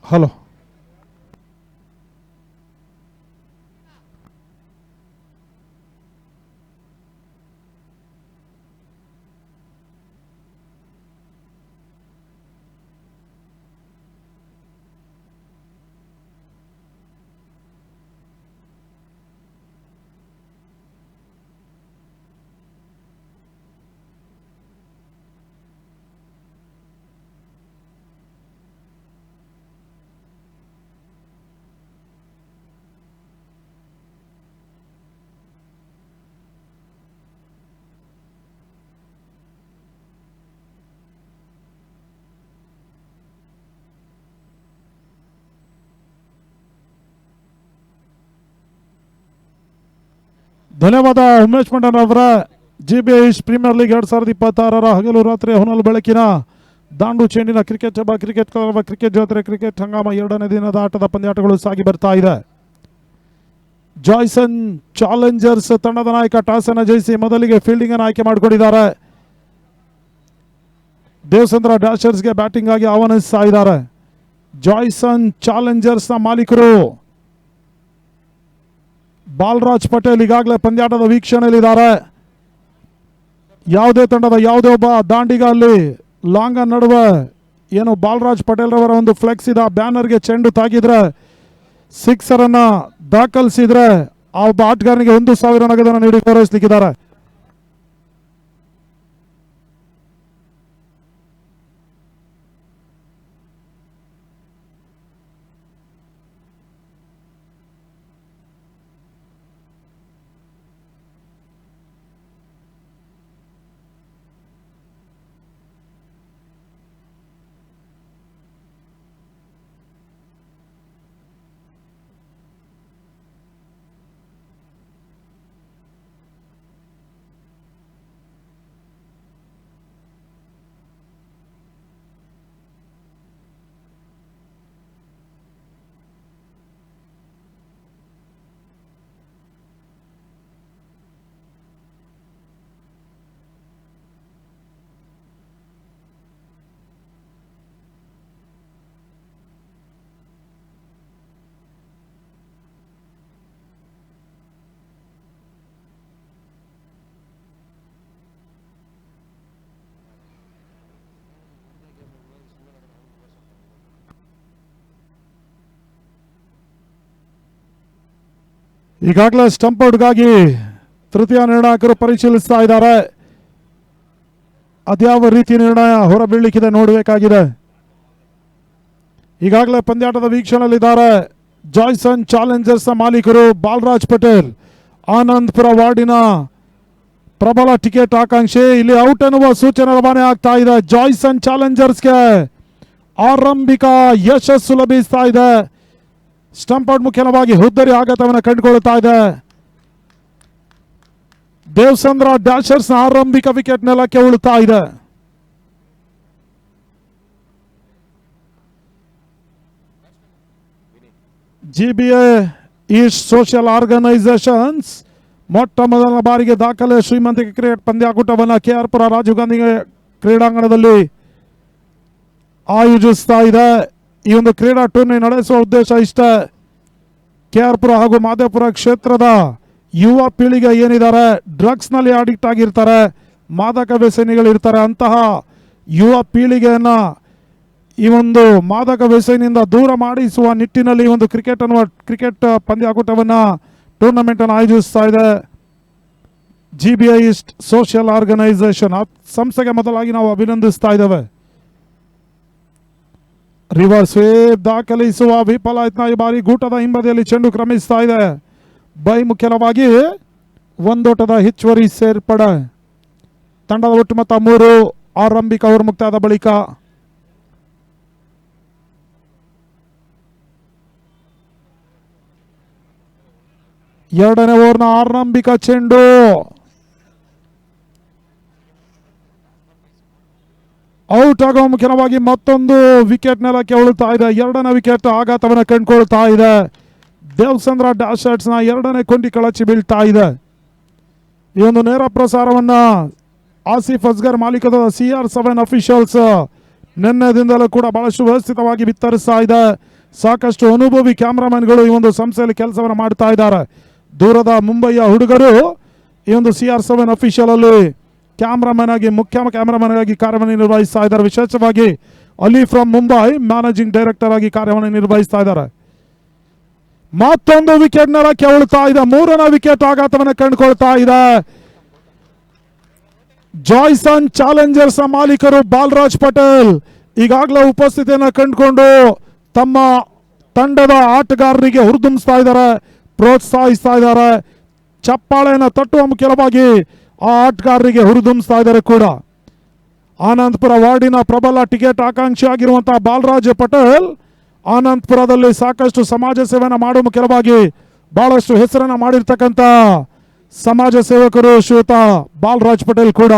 Hello ಧನ್ಯವಾದ ಉಮೇಶ್ ಮಂಡನ್ ಅವರ. CBI premier league 2026 ಹಗಲು ರಾತ್ರಿ ಹೊನಲು ಬೆಳಕಿನ ದಾಂಡು ಚೆಂಡಿನ ಕ್ರಿಕೆಟ್ ಹಬ್ಬ, ಕ್ರಿಕೆಟ್ ಕಲರವ, ಕ್ರಿಕೆಟ್ ಜಾತ್ರೆ, ಕ್ರಿಕೆಟ್ ಹಂಗಾಮ 2ನೇ ದಿನದ ಆಟದ ಪಂದ್ಯಾಟಗಳು ಸಾಗಿ ಬರ್ತಾ ಇದೆ. ಜಾಯ್ಸನ್ ಚಾಲೆಂಜರ್ಸ್ ತಂಡದ ನಾಯಕ ಟಾಸ್ ಅನ್ನು ಜಯಿಸಿ ಮೊದಲಿಗೆ ಫೀಲ್ಡಿಂಗ್ ಅನ್ನು ಆಯ್ಕೆ ಮಾಡಿಕೊಂಡಿದ್ದಾರೆ. ದೇವಸಂದ್ರ ಡ್ಯಾಶರ್ಸ್ಗೆ ಬ್ಯಾಟಿಂಗ್ ಆಗಿ ಆಹ್ವಾನಿಸ್ತಾ ಇದ್ದಾರೆ. ಜಾಯ್ಸನ್ ಚಾಲೆಂಜರ್ಸ್ ನ ಮಾಲೀಕರು ಬಾಲರಾಜ್ ಪಟೇಲ್ ಈಗಾಗಲೇ ಪಂದ್ಯಾಟದ ವೀಕ್ಷಣೆಯಲ್ಲಿದ್ದಾರೆ. ಯಾವುದೇ ತಂಡದ ಯಾವುದೇ ಒಬ್ಬ ದಾಂಡಿಗ ಅಲ್ಲಿ ಲಾಂಗ್ ನಡುವೆ ಏನು ಬಾಲರಾಜ್ ಪಟೇಲ್ ರವರ ಒಂದು ಫ್ಲೆಕ್ಸ್ ಇದೆ, ಬ್ಯಾನರ್ಗೆ ಚೆಂಡು ತಾಗಿದ್ರೆ, ಸಿಕ್ಸರ್ ಅನ್ನ ದಾಖಲಿಸಿದ್ರೆ ಆ ಒಬ್ಬ ಆಟಗಾರನಿಗೆ 1,000 ನಗದನ್ನು ನೀಡಿ ಗೌರವಿಸಲಿಕ್ಕಿದ್ದಾರೆ. ಈಗಾಗಲೇ ಸ್ಟಂಪ್ ಔಟ್ಗಾಗಿ ತೃತೀಯ ನಿರ್ಣಾಯಕರು ಪರಿಶೀಲಿಸ್ತಾ ಇದ್ದಾರೆ. ಅದ್ಯಾವ ರೀತಿ ನಿರ್ಣಯ ಹೊರಬೀಳಲಿಕ್ಕಿದೆ ನೋಡಬೇಕಾಗಿದೆ. ಈಗಾಗಲೇ ಪಂದ್ಯಾಟದ ವೀಕ್ಷಣೆಯಲ್ಲಿದ್ದಾರೆ ಜಾಯ್ಸನ್ ಚಾಲೆಂಜರ್ಸ್ ನ ಮಾಲೀಕರು ಬಾಲರಾಜ್ ಪಟೇಲ್, ಆನಂದಪುರ ವಾರ್ಡಿನ ಪ್ರಬಲ ಟಿಕೆಟ್ ಆಕಾಂಕ್ಷಿ. ಇಲ್ಲಿ ಔಟ್ ಎನ್ನುವ ಸೂಚನೆ ರವಾನೆ ಆಗ್ತಾ ಇದೆ. ಜಾಯ್ಸನ್ ಚಾಲೆಂಜರ್ಸ್ಗೆ ಆರಂಭಿಕ ಯಶಸ್ಸು ಲಭಿಸ್ತಾ ಇದೆ. ಸ್ಟಂಪ್ ಔಟ್ ಮುಖ್ಯವಾಗಿ ಹುದ್ದರಿ ಆಘಾತವನ್ನು ಕಂಡುಕೊಳ್ತಾ ಇದೆ. ದೇವಸಂದ್ರ ಡ್ಯಾಶರ್ಸ್ ಆರಂಭಿಕ ವಿಕೆಟ್ ನೆಲಕ್ಕೆ ಉಳುತ್ತಾ ಇದೆ. ಜಿಬಿಎ ಈಸ್ಟ್ ಸೋಷಿಯಲ್ ಆರ್ಗನೈಸೇಷನ್ಸ್ ಮೊಟ್ಟ ಮೊದಲ ಬಾರಿಗೆ ದಾಖಲೆ ಶ್ರೀಮಂತಿಕೆ ಕ್ರಿಕೆಟ್ ಪಂದ್ಯಾಕೂಟವನ್ನು KR ಪುರ ರಾಜೀವ್ ಗಾಂಧಿ ಕ್ರೀಡಾಂಗಣದಲ್ಲಿ ಆಯೋಜಿಸ್ತಾ ಇದೆ. ಈ ಒಂದು ಕ್ರೀಡಾ ಟೂರ್ನಿ ನಡೆಸುವ ಉದ್ದೇಶ ಇಷ್ಟೇ. KR ಪುರ ಹಾಗೂ ಮಾದೇಪುರ ಕ್ಷೇತ್ರದ ಯುವ ಪೀಳಿಗೆ ಏನಿದ್ದಾರೆ, ಡ್ರಗ್ಸ್ ನಲ್ಲಿ ಅಡಿಕ್ಟ್ ಆಗಿರ್ತಾರೆ, ಮಾದಕ ವ್ಯಸನಿಗಳಿರ್ತಾರೆ, ಅಂತಹ ಯುವ ಪೀಳಿಗೆಯನ್ನ ಈ ಒಂದು ಮಾದಕ ವ್ಯಸನಿಯಿಂದ ದೂರ ಮಾಡಿಸುವ ನಿಟ್ಟಿನಲ್ಲಿ ಈ ಒಂದು ಕ್ರಿಕೆಟ್ ಪಂದ್ಯಾಕೂಟವನ್ನ ಟೂರ್ನಮೆಂಟ್ ಅನ್ನು ಆಯೋಜಿಸ್ತಾ ಇದೆ ಜಿಬಿಐ ಈಸ್ಟ್ ಸೋಷಿಯಲ್ ಆರ್ಗನೈಸೇಷನ್. ಆ ಸಂಸ್ಥೆಗೆ ಮೊದಲಾಗಿ ನಾವು ಅಭಿನಂದಿಸ್ತಾ ಇದ್ದೇವೆ. ರಿವರ್ಸ್ ವೇವ್ ದಾಖಲಿಸುವ ವಿಫಲ ಯತ್ನ. ಈ ಬಾರಿ ಗೂಟದ ಹಿಂಬದಿಯಲ್ಲಿ ಚೆಂಡು ಕ್ರಮಿಸ್ತಾ ಇದೆ. ಬೈ ಮುಖ್ಯವಾಗಿ ಒಂದೋಟದ ಹೆಚ್ಚುವರಿ ಸೇರ್ಪಡೆ. ತಂಡದ ಒಟ್ಟು ಮೊತ್ತ 3. ಆರಂಭಿಕ ಓವರ್ ಮುಕ್ತಾಯದ ಬಳಿಕ ಎರಡನೇ ಓವರ್ನ ಆರಂಭಿಕ ಚೆಂಡು ಔಟ್ ಆಗುವ ಮುಖ್ಯವಾಗಿ ಮತ್ತೊಂದು ವಿಕೆಟ್ ನೆಲಕ್ಕೆ ಉಳುತ್ತಾ ಇದೆ. ಎರಡನೇ ವಿಕೆಟ್ ಆಘಾತವನ್ನು ಕಂಡುಕೊಳ್ತಾ ಇದೆ. ದೇವಸಂದ್ರ ಡ್ಯಾಶರ್ಸ್ ನ ಎರಡನೇ ಕೊಂಡಿ ಕಳಚಿ ಬೀಳ್ತಾ ಇದೆ. ಈ ಒಂದು ನೇರ ಪ್ರಸಾರವನ್ನ ಆಸಿಫ್ ಅಸ್ಗರ್ ಮಾಲೀಕದ CR7 ಅಫಿಷಿಯಲ್ಸ್ ನಿನ್ನೆದಿಂದಲೂ ಕೂಡ ಬಹಳಷ್ಟು ವ್ಯವಸ್ಥಿತವಾಗಿ ಬಿತ್ತರಿಸ್ತಾ ಇದೆ. ಸಾಕಷ್ಟು ಅನುಭವಿ ಕ್ಯಾಮ್ರಾಮನ್ಗಳು ಈ ಒಂದು ಸಂಸ್ಥೆಯಲ್ಲಿ ಕೆಲಸವನ್ನು ಮಾಡ್ತಾ ಇದ್ದಾರೆ. ದೂರದ ಮುಂಬಯಿಯ ಹುಡುಗರು ಈ ಒಂದು CR7 ಅಫಿಷಿಯಲ್ ಅಲ್ಲಿ ಕ್ಯಾಮ್ರಾಮನ್ ಆಗಿ, ಮುಖ್ಯ ಕ್ಯಾಮ್ರಾಮನ್ ಆಗಿ ಕಾರ್ಯವನ್ನು ನಿರ್ವಹಿಸ್ತಾ ಇದ್ದಾರೆ. ವಿಶೇಷವಾಗಿ Ali from Mumbai managing director ಆಗಿ ಕಾರ್ಯವನ್ನು ನಿರ್ವಹಿಸ್ತಾ ಇದ್ದಾರೆ. ಮತ್ತೊಂದು ವಿಕೆಟ್ ನೆಲಕ್ಕೆ ಉಳ್ತಾ ಇದೆ. 3ನೇ ವಿಕೆಟ್ ಆಘಾತವನ್ನು ಕಂಡುಕೊಳ್ತಾ ಇದೆ. ಜಾಯ್ಸನ್ ಚಾಲೆಂಜರ್ಸ್ ಮಾಲೀಕರು ಬಾಲರಾಜ್ ಪಟೇಲ್ ಈಗಾಗಲೇ ಉಪಸ್ಥಿತಿಯನ್ನು ಕಂಡುಕೊಂಡು ತಮ್ಮ ತಂಡದ ಆಟಗಾರರಿಗೆ ಹುರಿದುಂಬಿಸ್ತಾ ಇದ್ದಾರೆ, ಪ್ರೋತ್ಸಾಹಿಸ್ತಾ ಇದ್ದಾರೆ. ಚಪ್ಪಾಳೆಯನ್ನು ತಟ್ಟುವ ಮುಖ್ಯವಾಗಿ ಆ ಆಟಗಾರರಿಗೆ ಹುರಿದುಂಬಿಸ್ತಾ ಇದ್ದಾರೆ ಕೂಡ. ಆನಂದಪುರ ವಾರ್ಡಿನ ಪ್ರಬಲ ಟಿಕೆಟ್ ಆಕಾಂಕ್ಷಿ ಆಗಿರುವಂತಹ ಬಾಲರಾಜ್ ಪಟೇಲ್ ಆನಂದಪುರದಲ್ಲಿ ಸಾಕಷ್ಟು ಸಮಾಜ ಸೇವೆಯನ್ನು ಮಾಡುವ ಮುಖ್ಯವಾಗಿ ಬಹಳಷ್ಟು ಹೆಸರನ್ನು ಮಾಡಿರ್ತಕ್ಕಂಥ ಸಮಾಜ ಸೇವಕರು ಶ್ರೀಯುತ ಬಾಲರಾಜ್ ಪಟೇಲ್ ಕೂಡ.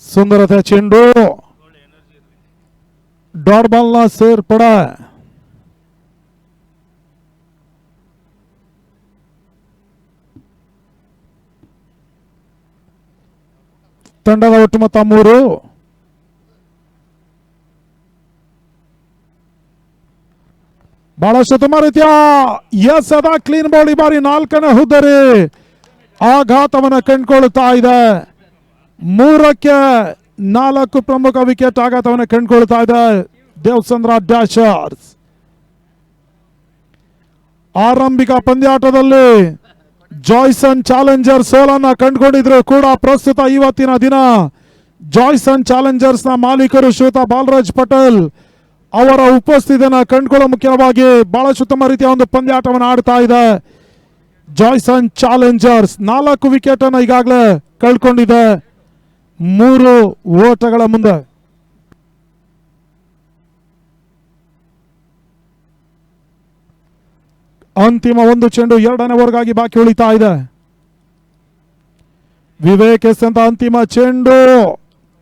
ಸುಂದರತೆ ಚೆಂಡು ಡಾಟ್ ಬಾಲ್ನ ಸೇರ್ಪಡೆ. ತಂಡದ ಒಟ್ಟು ಮೊತ್ತ 3. ಬಹಳಷ್ಟು ತುಂಬ ರೀತಿಯ ಎಸೆದ ಕ್ಲೀನ್ ಬೌಲ್. ಈ ಬಾರಿ 4ನೇ ಹುದ್ದರಿ ಆಘಾತವನ್ನು ಕಂಡುಕೊಳ್ಳುತ್ತಾ ಇದೆ. 3ಕ್ಕೆ 4 ಪ್ರಮುಖ ವಿಕೆಟ್ ಆಘಾತವನ್ನು ಕಂಡುಕೊಳ್ತಾ ಇದೆ ದೇವಚಂದ್ರ ಡ್ಯಾಶರ್ಸ್. ಆರಂಭಿಕ ಪಂದ್ಯಾಟದಲ್ಲಿ ಜಾಯ್ಸನ್ ಚಾಲೆಂಜರ್ ಸೋಲನ್ನ ಕಂಡುಕೊಂಡಿದ್ರು ಕೂಡ ಪ್ರಸ್ತುತ ಇವತ್ತಿನ ದಿನ ಜಾಯ್ಸನ್ ಚಾಲೆಂಜರ್ಸ್ ನ ಮಾಲೀಕರು ಶ್ರೀಯುತ ಬಾಲರಾಜ್ ಪಟೇಲ್ ಅವರ ಉಪಸ್ಥಿತಿಯನ್ನು ಕಂಡುಕೊಳ್ಳೋ ಮುಖ್ಯವಾಗಿ ಬಹಳಷ್ಟು ಉತ್ತಮ ರೀತಿಯ ಒಂದು ಪಂದ್ಯಾಟವನ್ನು ಆಡ್ತಾ ಇದೆ. ಜಾಯ್ಸನ್ ಚಾಲೆಂಜರ್ಸ್ 4 ವಿಕೆಟ್ ಅನ್ನು ಈಗಾಗಲೇ ಕಳ್ಕೊಂಡಿದೆ 3 ಓಟಗಳ ಮುಂದೆ. ಅಂತಿಮ ಒಂದು ಚೆಂಡು 2ನೇ ಓವರ್ಗಾಗಿ ಬಾಕಿ ಉಳಿತಾ ಇದೆ. ವಿವೇಕ್ ಎಸೆದ ಅಂತಿಮ ಚೆಂಡು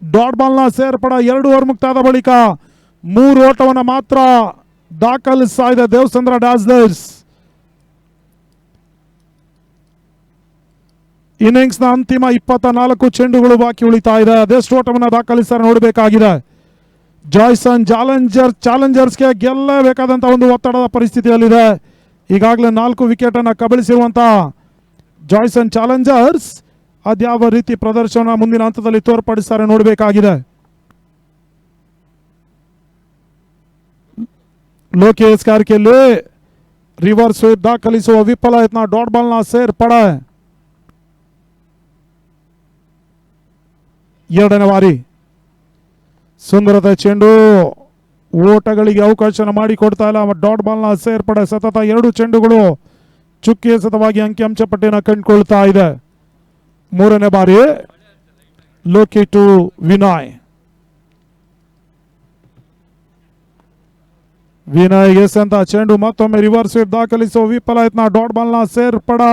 ಡಾಟ್ ಬಾಲ್ ನ ಸೇರ್ಪಡೆ. 2 ಓವರ್ ಮುಕ್ತಾದ ಬಳಿಕ 3 ಓಟವನ್ನು ಮಾತ್ರ ದಾಖಲಿಸ್ತಾ ಇದೆ ದೇವಚಂದ್ರ ಡ್ಯಾಸ್ಲರ್ಸ್. ಇನ್ನಿಂಗ್ಸ್ ನ ಅಂತಿಮ 24 ಚೆಂಡುಗಳು ಬಾಕಿ ಉಳಿತಾ ಇದೆ. ಅದೆಷ್ಟು ಓಟವನ್ನು ದಾಖಲಿಸ್ತಾರೆ ನೋಡಬೇಕಾಗಿದೆ. ಜಾಯ್ಸನ್ ಚಾಲೆಂಜರ್ಸ್ಗೆ ಗೆಲ್ಲಬೇಕಾದಂತಹ ಒಂದು ಒತ್ತಡದ ಪರಿಸ್ಥಿತಿಯಲ್ಲಿದೆ. ಈಗಾಗಲೇ 4 ವಿಕೆಟ್ ಅನ್ನು ಕಬಳಿಸಿರುವಂತಹ ಜಾಯ್ಸನ್ ಚಾಲೆಂಜರ್ಸ್ ಅದ್ಯಾವ ರೀತಿ ಪ್ರದರ್ಶನ ಮುಂದಿನ ಹಂತದಲ್ಲಿ ತೋರ್ಪಡಿಸ್ತಾರೆ ನೋಡಬೇಕಾಗಿದೆ. ಲೋಕೇಶ್ ಕಾರ್ಕೆಯಲ್ಲಿ ರಿವರ್ಸ್ ಸ್ವೀಪ್ ದಾಖಲಿಸುವ ವಿಫಲ ಯತ್ನ. ಡಾಟ್ ಬಾಲ್ ನ ಸೇರ್ಪಡೆ. 2ನೇ ಬಾರಿ ಸುಂದರತೆ ಚೆಂಡು ಓಟಗಳಿಗೆ ಅವಕಾಶ ಮಾಡಿಕೊಡ್ತಾ ಇಲ್ಲ. ಡಾಟ್ ಬಾಲ್ ನ ಸೇರ್ಪಡೆ. ಸತತ 2 ಚೆಂಡುಗಳು ಚುಕ್ಕಿ ಎಸೆತವಾಗಿ ಅಂಕಿಅಂಶ ಪಟ್ಟಿಯನ್ನು ಕಂಡುಕೊಳ್ತಾ ಇದೆ. 3ನೇ ಬಾರಿ ಲೋಕಿ ಟು ವಿನಯ್. ವಿನಯ್ ಎಸೆಂತ ಚೆಂಡು ಮತ್ತೊಮ್ಮೆ ರಿವರ್ಸ್ ಸ್ವೀಪ್ ದಾಖಲಿಸುವ ವಿಫಲ ಯತ್ನ. ಡಾಟ್ ಬಾಲ್ ನ ಸೇರ್ಪಡೆ.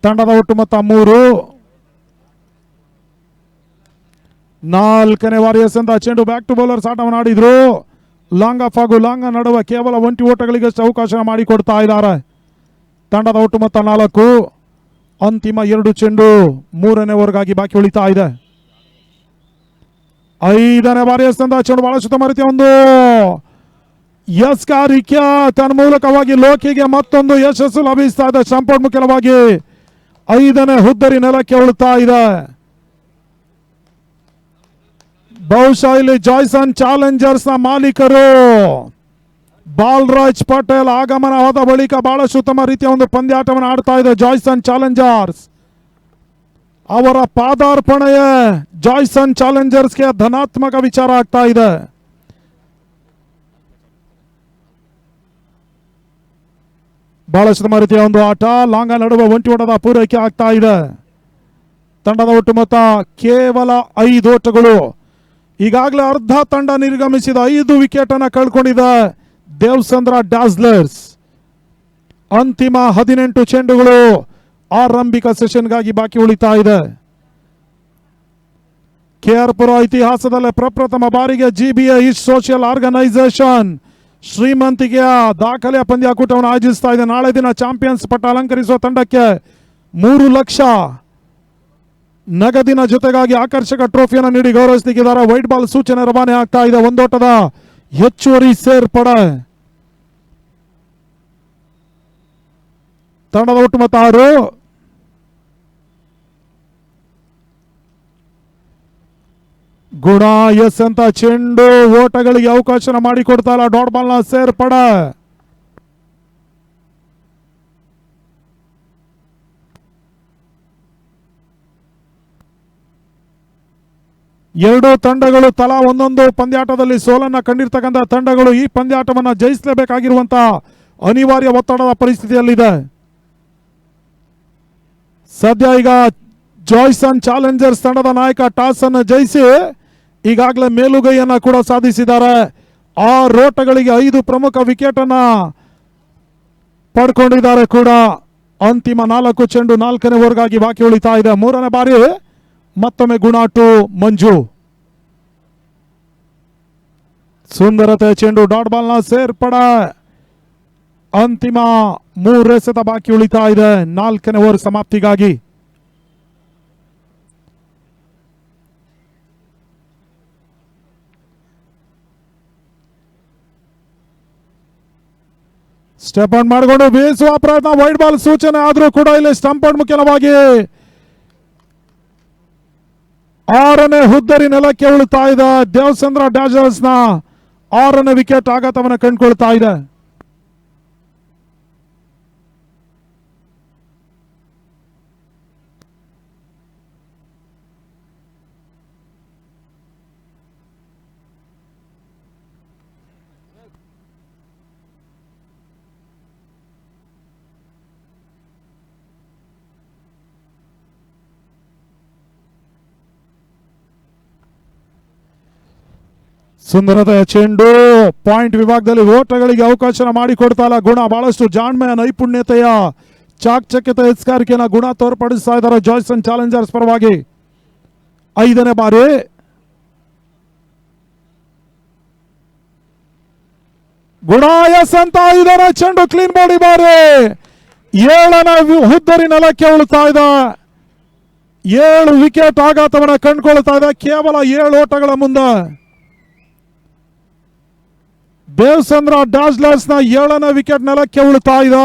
ತಂಡದ ಒಟ್ಟು ಮೊತ್ತ 3. 4ನೇ ಬಾರಿ ಎಸೆಂತ ಚೆಂಡು ಬ್ಯಾಕ್ ಟು ಬೌಲರ್ಸ್ ಆಟವನ್ನು ಆಡಿದ್ರು. ಲಾಂಗ್ ಆಫ್ ಹಾಗೂ ಲಾಂಗ್ ನಡುವೆ ಕೇವಲ 20 ಓಟಗಳಿಗಷ್ಟು ಅವಕಾಶ ಮಾಡಿಕೊಡ್ತಾ ಇದ್ದಾರೆ. ತಂಡದ ಒಟ್ಟು ಮೊತ್ತ 4. ಅಂತಿಮ 2 ಚೆಂಡು 3ನೇ ಓವರ್ಗಾಗಿ ಬಾಕಿ ಉಳಿತಾ ಇದೆ. 5ನೇ ಬಾರಿ ಎಸೆಂತ ಚೆಂಡು ಬಹಳ ಉತ್ತಮ ರೀತಿಯ ಒಂದು ಯಸ್ಕಾರಿಕೆ ತನ್ಮೂಲಕವಾಗಿ ಲೋಕಿಗೆ ಮತ್ತೊಂದು ಯಶಸ್ಸು ಲಭಿಸ್ತಾ ಇದೆ. ಸಂಪೂರ್ಣ ಮುಖ್ಯವಾಗಿ 5ನೇ ಹುದ್ದರಿ ನೆಲಕ್ಕೆ ಉಳ್ತಾ ಇದೆ. ಬಹುಶಃ ಇಲ್ಲಿ ಜಾಯ್ಸನ್ ಚಾಲೆಂಜರ್ಸ್ ನ ಮಾಲೀಕರು ಬಾಲರಾಜ್ ಪಟೇಲ್ ಆಗಮನವಾದ ಬಳಿಕ ಬಹಳಷ್ಟು ಉತ್ತಮ ರೀತಿಯ ಒಂದು ಪಂದ್ಯಾಟವನ್ನು ಆಡ್ತಾ ಇದೆ. ಜಾಯ್ಸನ್ ಚಾಲೆಂಜರ್ಸ್ ಅವರ ಪಾದಾರ್ಪಣೆಯೇ ಜಾಯ್ಸನ್ ಚಾಲೆಂಜರ್ಸ್ಗೆ ಧನಾತ್ಮಕ ವಿಚಾರ ಆಗ್ತಾ ಇದೆ. ಬಹಳಷ್ಟು ಉತ್ತಮ ರೀತಿಯ ಒಂದು ಆಟ. ಲಾಂಗ ನಡುವೆ 20 ಓಟದ ಪೂರೈಕೆ ಆಗ್ತಾ ಇದೆ. ತಂಡದ ಒಟ್ಟು ಮೊತ್ತ ಕೇವಲ 5 ಓಟಗಳು. ಈಗಾಗಲೇ ಅರ್ಧ ತಂಡ ನಿರ್ಗಮಿಸಿದ 5 ವಿಕೆಟ್ ಅನ್ನು ಕಳ್ಕೊಂಡಿದೆ ದೇವಚಂದ್ರ ಡ್ಯಾಸ್ಲರ್ಸ್. ಅಂತಿಮ 18 ಚೆಂಡುಗಳು ಆರಂಭಿಕ ಸೆಷನ್ಗಾಗಿ ಬಾಕಿ ಉಳಿತಾ ಇದೆ. KR ಪುರ ಇತಿಹಾಸದಲ್ಲೇ ಪ್ರಪ್ರಥಮ ಬಾರಿಗೆ GBA ಈಸ್ಟ್ ಸೋಷಿಯಲ್ ಆರ್ಗನೈಸೇಷನ್ ಶ್ರೀಮಂತಿಕೆಯ ದಾಖಲೆಯ ಪಂದ್ಯಾಕೂಟವನ್ನು ಆಯೋಜಿಸ್ತಾ ಇದೆ. ನಾಳೆ ದಿನ ಚಾಂಪಿಯನ್ಸ್ ಪಟ್ಟ ಅಲಂಕರಿಸುವ ತಂಡಕ್ಕೆ 3 ಲಕ್ಷ ನಗದಿನ ಜೊತೆಗಾಗಿ ಆಕರ್ಷಕ ಟ್ರೋಫಿಯನ್ನು ನೀಡಿ ಗೌರವಿಸಲಿಕ್ಕಿದ್ದಾರೆ. ವೈಟ್ ಬಾಲ್ ಸೂಚನೆ ರವಾನೆ ಆಗ್ತಾ ಇದೆ. ಒಂದೋಟದ ಹೆಚ್ಚುವರಿ ಸೇರ್ಪಡೆ. ತಂಡದ ಒಟ್ಟು ಮೊತ್ತ 6. ಗುಣ ಎಸ್ ಅಂತ ಚೆಂಡು ಓಟಗಳಿಗೆ ಅವಕಾಶ ಮಾಡಿಕೊಡ್ತಾ ಇಲ್ಲ. ಡಾಟ್ ಬಾಲ್ ನ ಸೇರ್ಪಡೆ. ಎರಡೂ ತಂಡಗಳು ತಲಾ ಒಂದೊಂದು ಪಂದ್ಯಾಟದಲ್ಲಿ ಸೋಲನ್ನ ಕಂಡಿರ್ತಕ್ಕಂಥ ತಂಡಗಳು ಈ ಪಂದ್ಯಾಟವನ್ನು ಜಯಿಸಲೇಬೇಕಾಗಿರುವಂತಹ ಅನಿವಾರ್ಯ ಒತ್ತಡದ ಪರಿಸ್ಥಿತಿಯಲ್ಲಿದೆ. ಸದ್ಯ ಈಗ ಜಾಯ್ಸನ್ ಚಾಲೆಂಜರ್ಸ್ ತಂಡದ ನಾಯಕ ಟಾಸ್ ಅನ್ನು ಜಯಿಸಿ ಈಗಾಗಲೇ ಮೇಲುಗೈಯನ್ನ ಕೂಡ ಸಾಧಿಸಿದ್ದಾರೆ. 6 ಓಟಗಳಿಗೆ 5 ಪ್ರಮುಖ ವಿಕೆಟ್ ಅನ್ನ ಪಡ್ಕೊಂಡಿದ್ದಾರೆ ಕೂಡ. ಅಂತಿಮ 4 ಚೆಂಡು 4ನೇ ಓವರ್ಗಾಗಿ ಬಾಕಿ ಉಳಿತಾ ಇದೆ. 3ನೇ ಬಾರಿ ಮತ್ತೊಮ್ಮೆ ಗುಣಾಟು ಮಂಜು. ಸುಂದರತೆ ಚೆಂಡು ಡಾಟ್ ಬಾಲ್ ನ ಸೇರ್ಪಡೆ. ಅಂತಿಮ 3 ಎಸೆತ ಬಾಕಿ ಉಳಿತಾ ಇದೆ 4ನೇ ಓವರ್ ಸಮಾಪ್ತಿಗಾಗಿ. ಸ್ಟೆಪ್ ಔಟ್ ಮಾಡಿಕೊಂಡು ಬೀಸುವ ಪ್ರಯತ್ನ. ವೈಟ್ ಬಾಲ್ ಸೂಚನೆ ಆದ್ರೂ ಕೂಡ ಇಲ್ಲಿ ಸ್ಟಂಪ್ ಔಟ್ ಮುಖ್ಯವಾಗಿ 6ನೇ ಹುದ್ದರಿ ನೆಲಕ್ಕೆ ಉಳಿತಾ ಇದೆ. ದೇವಚಂದ್ರ ಡ್ಯಾಜರ್ಸ್ ನ 6ನೇ ವಿಕೆಟ್ ಆಘಾತವನ್ನು ಕಂಡುಕೊಳ್ತಾ ಇದೆ. ಸುಂದರತೆಯ ಚೆಂಡು ಪಾಯಿಂಟ್ ವಿಭಾಗದಲ್ಲಿ ಓಟಗಳಿಗೆ ಅವಕಾಶ ಮಾಡಿಕೊಡ್ತಾ ಇಲ್ಲ. ಗುಣ ಬಹಳಷ್ಟು ಜಾಣ್ಮೆಯ ನೈಪುಣ್ಯತೆಯ ಚಾಕಚಕ್ಯತೆ ಎಚ್ಚರಿಕೆಯನ್ನು ಗುಣ ತೋರ್ಪಡಿಸ್ತಾ ಇದ್ದಾರೆ ಜಾಯ್ಸನ್ ಚಾಲೆಂಜರ್ಸ್ ಪರವಾಗಿ. 5ನೇ ಬಾರಿ ಗುಣ ಎಸ್ ಅಂತ 5ನೇ ಚೆಂಡು ಕ್ಲೀನ್ ಬಾಡಿ ಬಾರಿ 7ನೇ ಹುದ್ದರಿ ನೆಲಕ್ಕೆ ಉಳಿತಾ ಇದೆ. 7 ವಿಕೆಟ್ ಆಘಾತವನ್ನು ಕಂಡುಕೊಳ್ತಾ ಇದೆ ಕೇವಲ 7 ಓಟಗಳ ಮುಂದೆ. ದೇವಚಂದ್ರ ಡ್ಯಾಜ್ಲರ್ಸ್ ನ 7ನೇ ವಿಕೆಟ್ ನೆಲಕ್ಕೆ ಉಳಿತಾ ಇದೆ.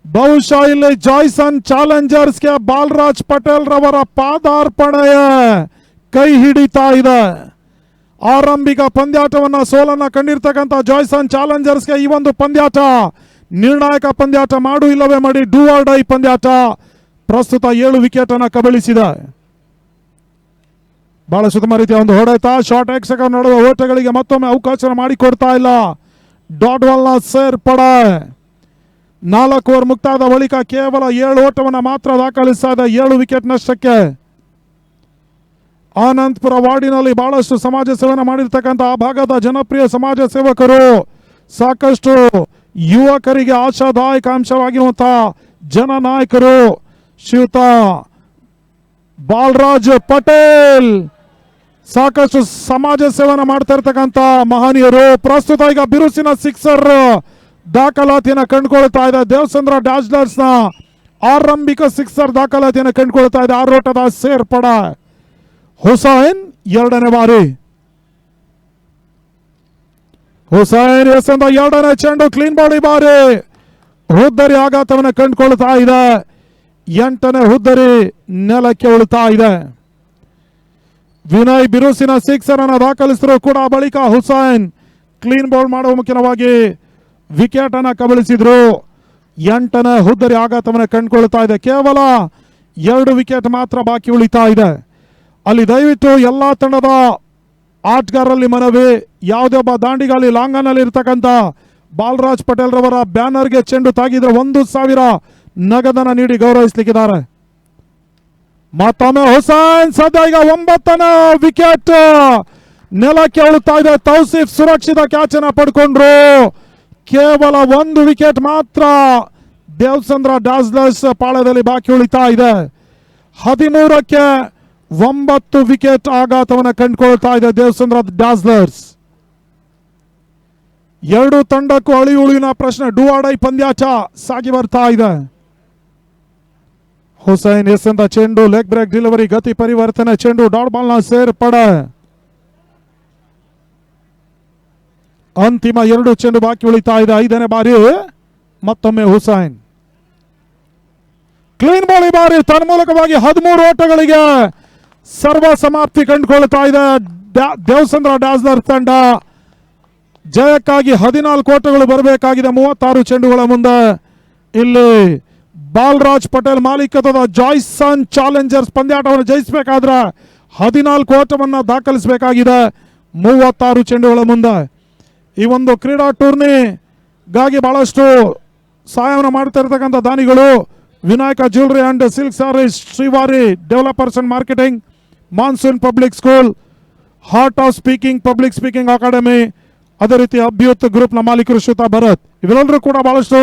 ಬಹುಶಃ ಇಲ್ಲಿ ಜಾಯ್ಸನ್ ಚಾಲೆಂಜರ್ಸ್ಗೆ ಬಾಲರಾಜ್ ಪಟೇಲ್ ರವರ ಪಾದಾರ್ಪಣೆ ಕೈ ಹಿಡಿತಾ ಇದೆ. ಆರಂಭಿಕ ಪಂದ್ಯಾಟವನ್ನ ಸೋಲನ್ನ ಕಂಡಿರ್ತಕ್ಕಂಥ ಜಾಯ್ಸನ್ ಚಾಲೆಂಜರ್ಸ್ಗೆ ಈ ಒಂದು ಪಂದ್ಯಾಟ ನಿರ್ಣಾಯಕ ಪಂದ್ಯಾಟ. ಮಾಡು ಇಲ್ಲವೇ ಮಾಡಿ ಡೂ ಆರ್ ಡೈ ಪಂದ್ಯಾಟ. ಪ್ರಸ್ತುತ 7 ವಿಕೆಟ್ ಅನ್ನ ಕಬಳಿಸಿದೆ. ಬಹಳ ಸುತ್ತಮ ರೀತಿಯ ಒಂದು ಹೊಡೆತ. ಶಾರ್ಟ್ ಎಕ್ಸಕ ನಡುವ ಓಟಗಳಿಗೆ ಮತ್ತೊಮ್ಮೆ ಅವಕಾಶ ಮಾಡಿಕೊಡ್ತಾ ಇಲ್ಲ. ಡಾಟ್ ಬಾಲ್ ನ ಸೇರ್ಪಡೆ. 4 ಓವರ್ ಮುಕ್ತಾಯದ ಬಳಿಕ ಕೇವಲ 7 ಓಟವನ್ನು ಮಾತ್ರ ದಾಖಲಿಸ್ತಾ ಇದೆ 7 ವಿಕೆಟ್ ನಷ್ಟಕ್ಕೆ. ಆನಂದಪುರ ವಾರ್ಡಿನಲ್ಲಿ ಬಹಳಷ್ಟು ಸಮಾಜ ಸೇವನೆ ಮಾಡಿರ್ತಕ್ಕಂಥ ಆ ಭಾಗದ ಜನಪ್ರಿಯ ಸಮಾಜ ಸೇವಕರು, ಸಾಕಷ್ಟು ಯುವಕರಿಗೆ ಆಶಾದಾಯಕ ಅಂಶವಾಗಿರುವಂತಹ ಜನನಾಯಕರು ಶ್ರೀಯುತ ಬಾಲರಾಜ್ ಪಟೇಲ್, ಸಾಕಷ್ಟು ಸಮಾಜ ಸೇವನೆ ಮಾಡ್ತಾ ಇರ್ತಕ್ಕಂಥ ಮಹನೀಯರು. ಪ್ರಸ್ತುತ ಈಗ ಬಿರುಸಿನ ಸಿಕ್ಸರ್ ದಾಖಲಾತಿಯನ್ನು ಕಂಡುಕೊಳ್ತಾ ಇದೆ. ದೇವಚಂದ್ರ ಡ್ಯಾಜ್ಲರ್ಸ್ ನ ಆರಂಭಿಕ ಸಿಕ್ಸರ್ ದಾಖಲಾತಿಯನ್ನು ಕಂಡುಕೊಳ್ತಾ ಇದೆ. 6 ಓಟದ ಸೇರ್ಪಡೆ. ಹುಸೈನ್ 2ನೇ ಬಾರಿ. ಹುಸೈನ್ ಎಸ್ ಅಂತ 2ನೇ ಚೆಂಡು ಕ್ಲೀನ್ ಬಾಡಿ ಬಾರಿ ಹುದ್ದರಿ ಆಘಾತವನ್ನು ಕಂಡುಕೊಳ್ತಾ ಇದೆ. 8ನೇ ಹುದ್ದರಿ ನೆಲಕ್ಕೆ ಉಳಿತಾ ಇದೆ. ವಿನಯ್ ಬಿರುಸಿನ ಸಿಕ್ಸರ್ ಅನ್ನು ದಾಖಲಿಸಿದ್ರು ಕೂಡ ಬಳಿಕ ಹುಸೈನ್ ಕ್ಲೀನ್ ಬೌಲ್ ಮಾಡುವ ಮುಖ್ಯವಾಗಿ ವಿಕೆಟ್ ಅನ್ನು ಕಬಳಿಸಿದ್ರು. 8ನೇ ಹುದ್ದರಿ ಆಘಾತವನ್ನು ಕಂಡುಕೊಳ್ತಾ ಇದೆ. ಕೇವಲ 2 ವಿಕೆಟ್ ಮಾತ್ರ ಬಾಕಿ ಉಳಿತಾ ಇದೆ. ಅಲ್ಲಿ ದಯವಿಟ್ಟು ಎಲ್ಲಾ ತಂಡದ ಆಟಗಾರರಲ್ಲಿ ಮನವಿ, ಯಾವುದೇ ಒಬ್ಬ ದಾಂಡಿಗಾಲಿ ಲಾಂಗನಲ್ಲಿ ಇರ್ತಕ್ಕಂಥ ಬಾಲರಾಜ್ ಪಟೇಲ್ ರವರ ಬ್ಯಾನರ್ಗೆ ಚೆಂಡು ತಾಗಿದ್ರೆ 1,000 ನಗದನ್ನು ನೀಡಿ ಗೌರವಿಸಲಿಕ್ಕಿದ್ದಾರೆ. ಮತ್ತೊಮ್ಮೆ ಹುಸೈನ್ ಸದ್ಯ ಈಗ 9ನೇ ವಿಕೆಟ್ ನೆಲಕ್ಕೆ ಉಳಿತಾ ಇದೆ. ತೌಸಿಫ್ ಸುರಕ್ಷಿತ ಕ್ಯಾಚ್ ಅನ್ನು ಪಡ್ಕೊಂಡ್ರು. ಕೇವಲ 1 ವಿಕೆಟ್ ಮಾತ್ರ ದೇವಚಂದ್ರ ಡ್ಯಾಜ್ಲರ್ಸ್ ಪಾಳ್ಯದಲ್ಲಿ ಬಾಕಿ ಉಳಿತಾ ಇದೆ. 13ಕ್ಕೆ 9 ವಿಕೆಟ್ ಆಘಾತವನ್ನು ಕಂಡುಕೊಳ್ತಾ ಇದೆ ದೇವಚಂದ್ರ ಡ್ಯಾಜ್ಲರ್ಸ್. ಎರಡು ತಂಡಕ್ಕೂ ಅಳಿ ಉಳಿವಿನ ಪ್ರಶ್ನೆ. ಡೂ ಆರ್ ಡೈ ಪಂದ್ಯಾಟ ಸಾಗಿ ಬರ್ತಾ ಇದೆ. ಹುಸೈನ್ ಎಸೆದ ಚೆಂಡು, ಲೆಗ್ ಬ್ರೇಕ್ ಡೆಲಿವರಿ, ಗತಿ ಪರಿವರ್ತನೆ, ಚೆಂಡು ಡಾಟ್ ಬಾಲ್ ನ ಸೇರ್ಪಡೆ. ಅಂತಿಮ 2 ಚೆಂಡು ಬಾಕಿ ಉಳಿತಾ ಇದೆ. 5ನೇ ಬಾರಿ ಮತ್ತೊಮ್ಮೆ ಹುಸೈನ್ ಕ್ಲೀನ್ ಬಾಲ್. ಈ ಬಾರಿ ತನ್ಮೂಲಕವಾಗಿ 13 ಓಟಗಳಿಗೆ ಸರ್ವ ಸಮಾಪ್ತಿ ಕಂಡುಕೊಳ್ತಾ ಇದೆ ದೇವಸಂದ್ರ ಡ್ಯಾಸ್ಲರ್ ತಂಡ. ಜಯಕ್ಕಾಗಿ 14 ಓಟಗಳು ಬರಬೇಕಾಗಿದೆ 36 ಚೆಂಡುಗಳ ಮುಂದೆ. ಇಲ್ಲಿ ಬಾಲರಾಜ್ ಪಟೇಲ್ ಮಾಲೀಕತ್ವದ ಜಾಯ್ಸನ್ ಚಾಲೆಂಜರ್ಸ್ ಪಂದ್ಯಾಟವನ್ನು ಜಯಿಸಬೇಕಾದ್ರೆ 14 ಓಟವನ್ನು ದಾಖಲಿಸಬೇಕಾಗಿದೆ 36 ಚೆಂಡುಗಳ ಮುಂದೆ. ಈ ಒಂದು ಕ್ರೀಡಾ ಟೂರ್ನಿಗಾಗಿ ಬಹಳಷ್ಟು ಸಹಾಯವನ್ನು ಮಾಡ್ತಾ ಇರತಕ್ಕಂಥ ದಾನಿಗಳು Vinayaka jewellery and silk sarees, Shrivari developers and marketing, monsoon public school, heart of speaking public speaking academy, ಅದೇ ರೀತಿ ಅಭ್ಯುತ್ ಗ್ರೂಪ್ನ ಮಾಲೀಕರು ಶ್ರುತಾ ಭರತ್, ಇವೆಲ್ಲರೂ ಕೂಡ ಬಹಳಷ್ಟು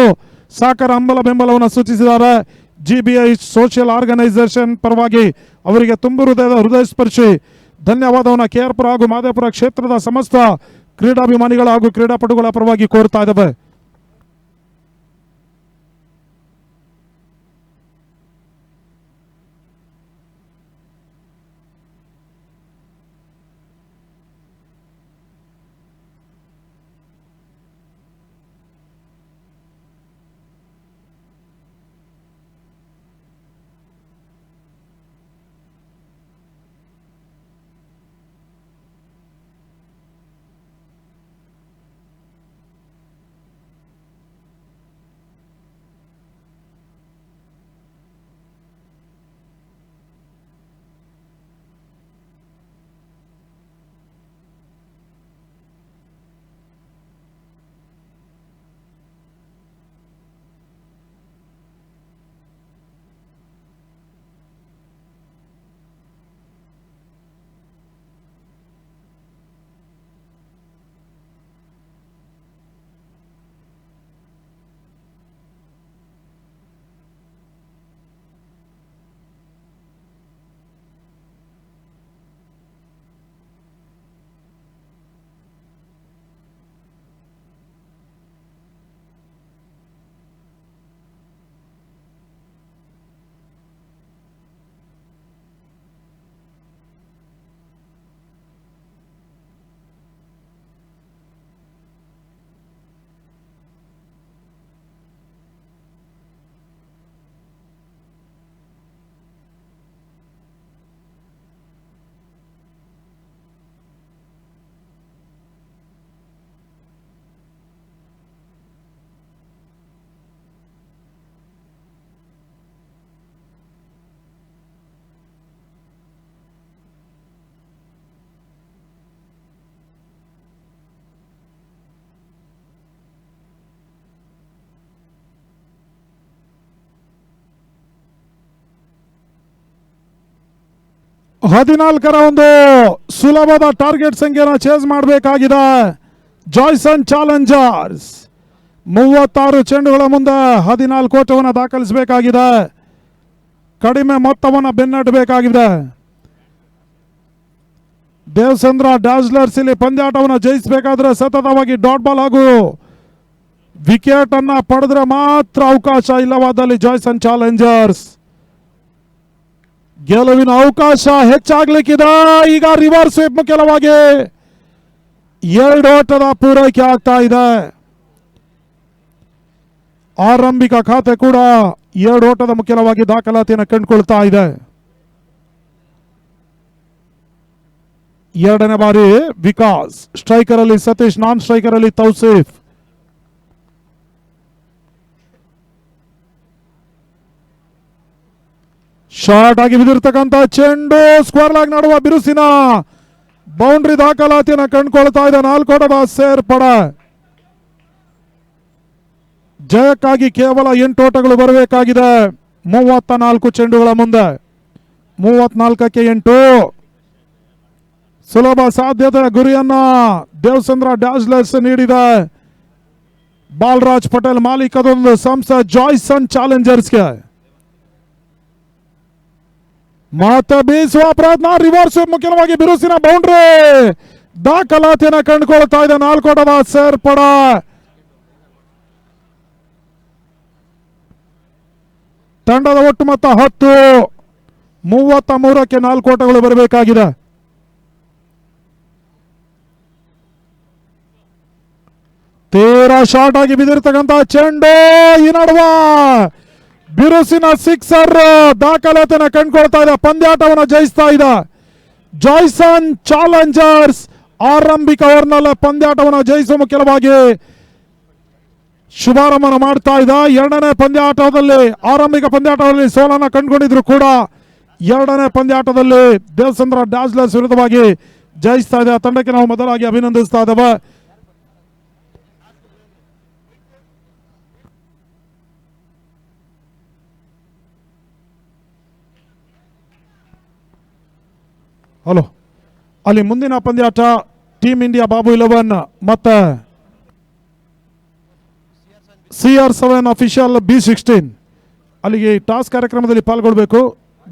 ಸಹಕಾರ ಬೆಂಬಲವನ್ನು ಸೂಚಿಸಿದ್ದಾರೆ. GBI ಸೋಷಿಯಲ್ ಆರ್ಗನೈಸೇಷನ್ ಪರವಾಗಿ ಅವರಿಗೆ ತುಂಬು ಹೃದಯ ಸ್ಪರ್ಶಿ ಧನ್ಯವಾದವನ್ನು KR ಹಾಗೂ ಮಾದೇಪುರ ಕ್ಷೇತ್ರದ ಸಮಸ್ತ ಕ್ರೀಡಾಭಿಮಾನಿಗಳ ಹಾಗೂ ಕ್ರೀಡಾಪಟುಗಳ ಪರವಾಗಿ ಕೋರ್ತಾ ಇದ್ದಾವೆ. ಹದಿನಾಲ್ಕರ ಒಂದು ಸುಲಭದ ಟಾರ್ಗೆಟ್ ಸಂಖ್ಯೆನ ಚೇಸ್ ಮಾಡಬೇಕಾಗಿದೆ ಜಾಯ್ಸನ್ ಚಾಲೆಂಜರ್ಸ್. 36 ಚೆಂಡುಗಳ ಮುಂದೆ 14 ಓಟವನ್ನು ದಾಖಲಿಸಬೇಕಾಗಿದೆ. ಕಡಿಮೆ ಮೊತ್ತವನ್ನು ಬೆನ್ನಟ್ಟಬೇಕಾಗಿದೆ. ದೇವಸಂದ್ರ ಡ್ಯಾಸ್ಲರ್ಸ್ ಇಲ್ಲಿ ಪಂದ್ಯಾಟವನ್ನು ಜಯಿಸಬೇಕಾದ್ರೆ ಸತತವಾಗಿ ಡಾಟ್ ಬಾಲ್ ಹಾಗೂ ವಿಕೆಟ್ ಅನ್ನ ಪಡೆದ್ರೆ ಮಾತ್ರ ಅವಕಾಶ, ಇಲ್ಲವಾದಲ್ಲಿ ಜಾಯ್ಸನ್ ಚಾಲೆಂಜರ್ಸ್ ಗೆಲುವಿನ ಅವಕಾಶ ಹೆಚ್ಚಾಗ್ಲಿಕ್ಕಿದೆ. ಈಗ ರಿವರ್ಸ್ ಸ್ವೀಪ್ ಮುಖ್ಯವಾಗಿ 2 ಓಟದ ಪೂರೈಕೆ ಆಗ್ತಾ ಇದೆ. ಆರಂಭಿಕ ಖಾತೆ ಕೂಡ 2 ಓಟದ ಮುಖ್ಯವಾಗಿ ದಾಖಲಾತಿಯನ್ನು ಕಂಡುಕೊಳ್ತಾ ಇದೆ. 2ನೇ ಬಾರಿ ವಿಕಾಸ್, ಸ್ಟ್ರೈಕರ್ ಅಲ್ಲಿ ಸತೀಶ್, ನಾನ್ ಸ್ಟ್ರೈಕರ್ ಅಲ್ಲಿ ತೌಸೀಫ್. ಶಾರ್ಟ್ ಆಗಿ ಬಿದ್ದಿರ್ತಕ್ಕಂಥ ಚೆಂಡು ಸ್ಕ್ವೇರ್ ಲಾಗ್ ನಡುವ ಬಿರುಸಿನ ಬೌಂಡ್ರಿ ದಾಖಲಾತಿಯನ್ನು ಕಂಡುಕೊಳ್ತಾ ಇದೆ. 4 ಓಟದ ಸೇರ್ಪಡೆ. ಜಯಕ್ಕಾಗಿ ಕೇವಲ 8 ಓಟಗಳು ಬರಬೇಕಾಗಿದೆ 34 ಚೆಂಡುಗಳ ಮುಂದೆ. 34ಕ್ಕೆ 8 ಸುಲಭ ಸಾಧ್ಯತೆಯ ಗುರಿಯನ್ನ ದೇವಸಂದ್ರ ಡ್ಯಾಸ್ಲರ್ಸ್ ನೀಡಿದೆ. ಬಾಲರಾಜ್ ಪಟೇಲ್ ಮಾಲೀಕದೊಂದು ಸಂಸ್ಥೆ ಜಾಯ್ಸನ್ ಚಾಲೆಂಜರ್ಸ್ಗೆ. ಮತ್ತೆ ಬೀಸುವ ಪ್ರಯತ್ನ, ರಿವರ್ಸ್ ಮುಖ್ಯವಾಗಿ ಬಿರುಸಿನ ಬೌಂಡ್ರಿ ದಾಖಲಾತಿಯನ್ನು ಕಂಡುಕೊಳ್ತಾ ಇದೆ 4 ಓಟದ ಸೇರ್ಪಡ. ತಂಡದ ಒಟ್ಟು ಮೊತ್ತ 10. 33ಕ್ಕೆ 4 ಓಟಗಳು ಬರಬೇಕಾಗಿದೆ. ತೀರಾ ಶಾರ್ಟ್ ಆಗಿ ಬಿದ್ದಿರ್ತಕ್ಕಂಥ ಚೆಂಡು, ಈ ನಡುವ ಬಿರುಸಿನ ಸಿಕ್ಸರ್ ದಾಖಲಾತಿಯನ್ನು ಕಂಡುಕೊಳ್ತಾ ಇದೆ. ಪಂದ್ಯಾಟವನ್ನು ಜಯಿಸ್ತಾ ಇದೆ ಜಾಯ್ಸನ್ ಚಾಲೆಂಜರ್ಸ್. ಆರಂಭಿಕ ಓವರ್ನಲ್ಲೇ ಪಂದ್ಯಾಟವನ್ನು ಜಯಿಸುವ ಮುಖ್ಯವಾಗಿ ಶುಭಾರಂಭ ಮಾಡ್ತಾ ಇದ್ದ. ಎರಡನೇ ಪಂದ್ಯಾಟದಲ್ಲಿ, ಆರಂಭಿಕ ಪಂದ್ಯಾಟದಲ್ಲಿ ಸೋಲನ್ನು ಕಂಡುಕೊಂಡಿದ್ರು ಕೂಡ ಎರಡನೇ ಪಂದ್ಯಾಟದಲ್ಲಿ ದೇವಸಂದ್ರ ಡಾಜ್ಲರ್ಸ್ ವಿರುದ್ಧವಾಗಿ ಜಯಿಸ್ತಾ ಇದೆ. ಆ ತಂಡಕ್ಕೆ ನಾವು ಮೊದಲಾಗಿ ಅಭಿನಂದಿಸ್ತಾ ಇದ್ದೇವೆ. ಹಲೋ, ಅಲ್ಲಿ ಮುಂದಿನ ಪಂದ್ಯಾಟ ಟೀಮ್ ಇಂಡಿಯಾ ಬಾಬು 11 ಮತ್ತೆ CR7 ಅಫಿಷಿಯಲ್ B16 ಅಲ್ಲಿಗೆ ಟಾಸ್ ಕಾರ್ಯಕ್ರಮದಲ್ಲಿ ಪಾಲ್ಗೊಳ್ಬೇಕು.